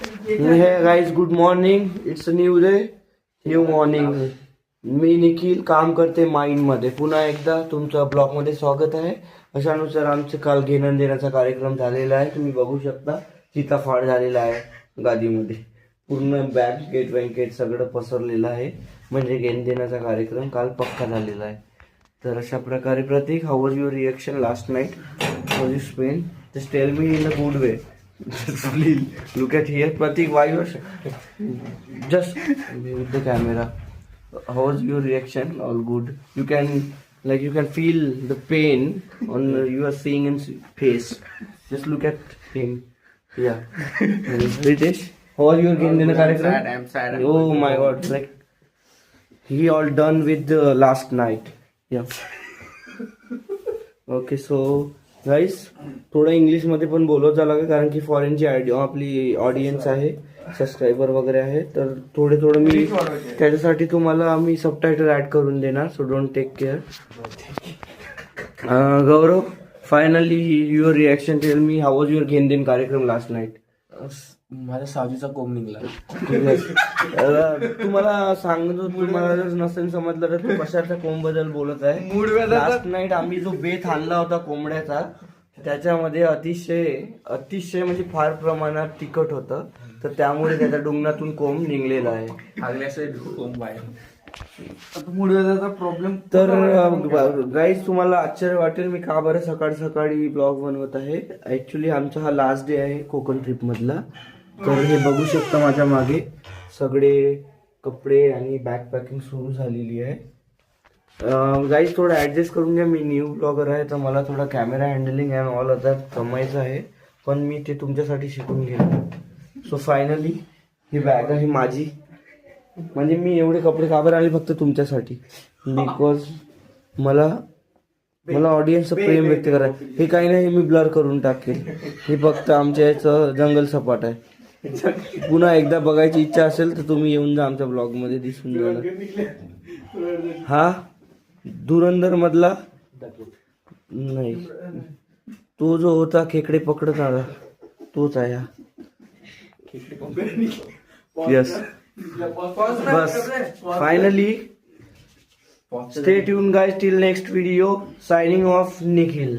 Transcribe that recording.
Hey guys, good morning. It's a new day, new morning. मी निखिल काम करते mind मध्ये पुन्हा एकदा तुमचं ब्लॉग मध्ये स्वागत आहे. अशानुसार आमचे काल घेणं देण्याचा कार्यक्रम झालेला आहे. तुम्ही बघू शकता सीताफाळ झालेला आहे गादीमध्ये. पूर्ण बँकेट बँकेट सगळं पसरलेलं आहे. म्हणजे घेणं देण्याचा कार्यक्रम काल पक्का झालेला आहे. तर अशा प्रकारे Pratik, how was your reaction last night? How you spend? Just tell me in a good way. Please look at here, Pratik. Why you are just with the camera? How was your reaction? All good. You can feel the pain on you are seeing in face. Just look at him. Yeah. Ritesh, how are you again in the कार्यक्रम? I'm sad. Oh my God! Like he all done with the last night. Yeah. Okay, so. गाईस थोडं इंग्लिशमध्ये पण बोलत झालं का, कारण की फॉरेनची आपली ऑडियन्स आहे, सबस्क्रायबर वगैरे आहे. तर थोडं मी त्याच्यासाठी तुम्हाला आम्ही सबटायटल ऍड करून देणार. So don't take care. Gaurav, finally your reaction tell me, how was your घेणदेण कार्यक्रम लास्ट नाईट? माझ्या सावजीचा कोंब निघला. तुम्हाला सांगतो, तुम्हाला जर नसेल समजलं तर तू कशाच्या कोंबद्दल बोलत आहे. लास्ट नाईट आम्ही जो बेत आणला होता कोंबड्याचा, त्याच्यामध्ये अतिशय म्हणजे फार प्रमाणात तिखट होतं. तर त्यामुळे त्याच्या डुंगणातून कोंब निघलेला आहे. कोंब आहे. मुडव्याचा प्रॉब्लेम. तर गाईज तुम्हाला आश्चर्य वाटेल मी का बरं सकाळी सकाळी ब्लॉग बनवत आहे. ऍक्च्युली आमचा हा लास्ट डे आहे कोकण ट्रिप मधला. तर हे बघू शकता माझ्या मागे सगळे कपडे आणि बॅग पॅकिंग सुरू झालेली आहे. गाईज थोडं ऍडजस्ट करून घ्या. मी न्यू ब्लॉगर आहे, तर मला थोडा camera handling and all other जमायचं आहे, पण मी ते तुमच्यासाठी शिकून घेईन. सो फायनली ही बॅग आहे माझी. म्हणजे मी एवढे कपडे का बरं आले फक्त तुमच्यासाठी, बिकॉज मला ऑडियन्सचं प्रेम व्यक्त करायचं. हे काही नाही, मी ब्लर करून टाकेल. हे फक्त आमच्या याचं जंगल सपाट आहे. पुन्हा एकदा बघायची इच्छा असेल तर तुम्ही येऊन जा, आमच्या ब्लॉग मध्ये दिसून जाणार. हा धुरंधर मधला नाही, तो जो होता खेकडे पकडणारा तोच आहे. यस, बस finally. Stay tune guys till next video. Signing off Nikhil.